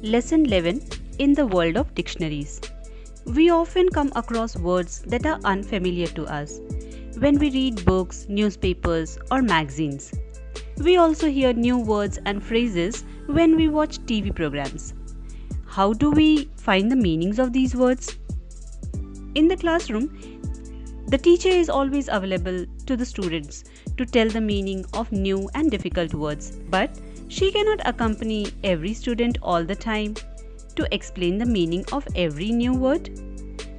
Lesson 11 in the world of dictionaries. We often come across words that are unfamiliar to us when we read books, newspapers, or magazines. We also hear new words and phrases when we watch TV programs. How do we find the meanings of these words? In the classroom, the teacher is always available to the students to tell the meaning of new and difficult words, but she cannot accompany every student all the time to explain the meaning of every new word.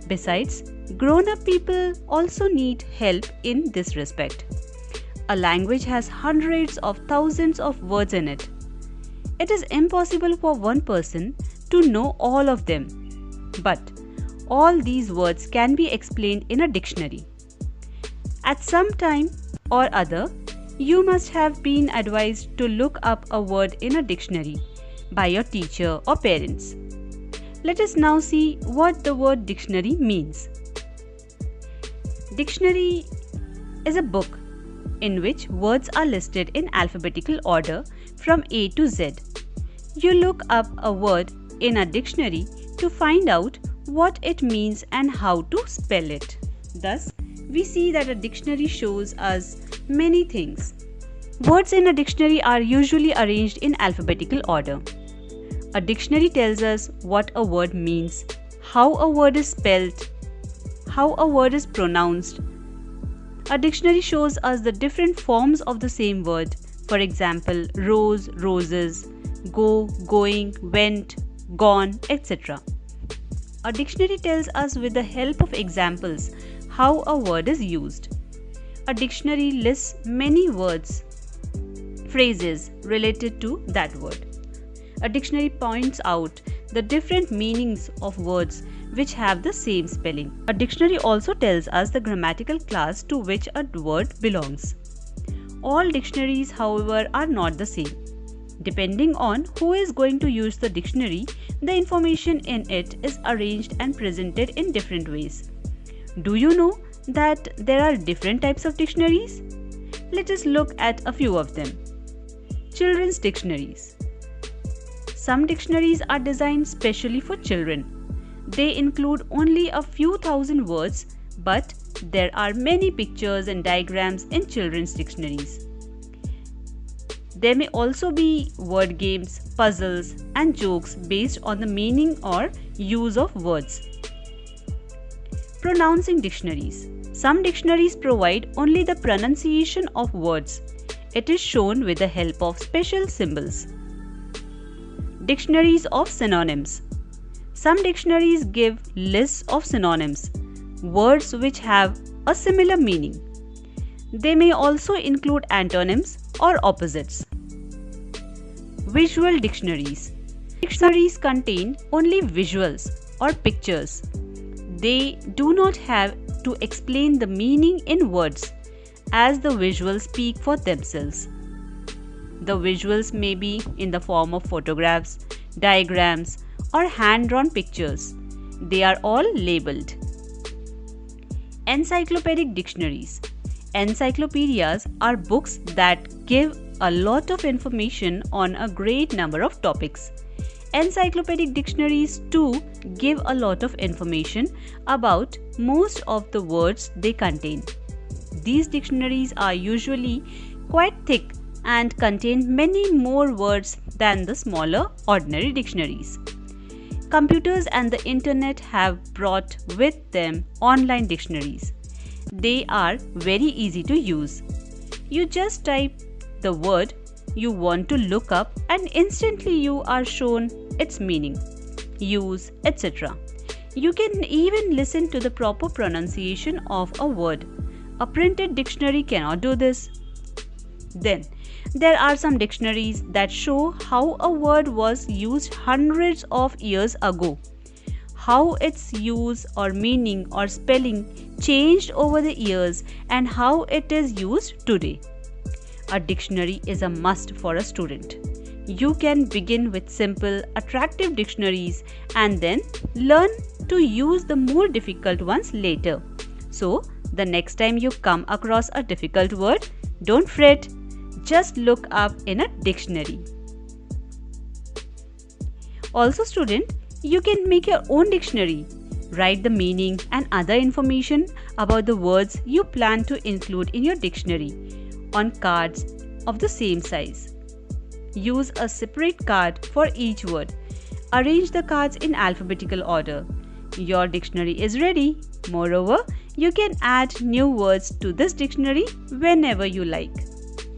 Besides, grown-up people also need help in this respect. A language has hundreds of thousands of words in it. It is impossible for one person to know all of them, but all these words can be explained in a dictionary. At some time or other, you must have been advised to look up a word in a dictionary by your teacher or parents. Let us now see what the word dictionary means. Dictionary is a book in which words are listed in alphabetical order from A to Z. You look up a word in a dictionary to find out what it means and how to spell it. Thus, we see that a dictionary shows us many things. Words in a dictionary are usually arranged in alphabetical order. A dictionary tells us what a word means, how a word is spelled, how a word is pronounced. A dictionary shows us the different forms of the same word. For example, rose, roses, go, going, went, gone, etc. A dictionary tells us with the help of examples how a word is used. A dictionary lists many words, phrases related to that word. A dictionary points out the different meanings of words which have the same spelling. A dictionary also tells us the grammatical class to which a word belongs. All dictionaries, however, are not the same. Depending on who is going to use the dictionary, the information in it is arranged and presented in different ways. Do you know that there are different types of dictionaries? Let us look at a few of them. Children's dictionaries. Some dictionaries are designed specially for children. They include only a few thousand words, but there are many pictures and diagrams in children's dictionaries. There may also be word games, puzzles, and jokes based on the meaning or use of words. Pronouncing dictionaries. Some dictionaries provide only the pronunciation of words. It is shown with the help of special symbols. Dictionaries of synonyms. Some dictionaries give lists of synonyms, words which have a similar meaning. They may also include antonyms or opposites. Visual dictionaries. Dictionaries contain only visuals or pictures. They do not have to explain the meaning in words, as the visuals speak for themselves. The visuals may be in the form of photographs, diagrams, or hand-drawn pictures. They are all labeled. Encyclopedic dictionaries. Encyclopedias are books that give a lot of information on a great number of topics. Encyclopedic dictionaries too give a lot of information about most of the words they contain. These dictionaries are usually quite thick and contain many more words than the smaller ordinary dictionaries. Computers and the internet have brought with them online dictionaries. They are very easy to use. You just type the word you want to look up and instantly you are shown its meaning, use, etc. You can even listen to the proper pronunciation of a word. A printed dictionary cannot do this. Then, there are some dictionaries that show how a word was used hundreds of years ago, how its use or meaning or spelling changed over the years, and how it is used today. A dictionary is a must for a student. You can begin with simple, attractive dictionaries and then learn to use the more difficult ones later. So, the next time you come across a difficult word, don't fret, just look up in a dictionary. Also student, you can make your own dictionary. Write the meaning and other information about the words you plan to include in your dictionary on cards of the same size. Use a separate card for each word. Arrange the cards in alphabetical order. Your dictionary is ready. Moreover, you can add new words to this dictionary whenever you like.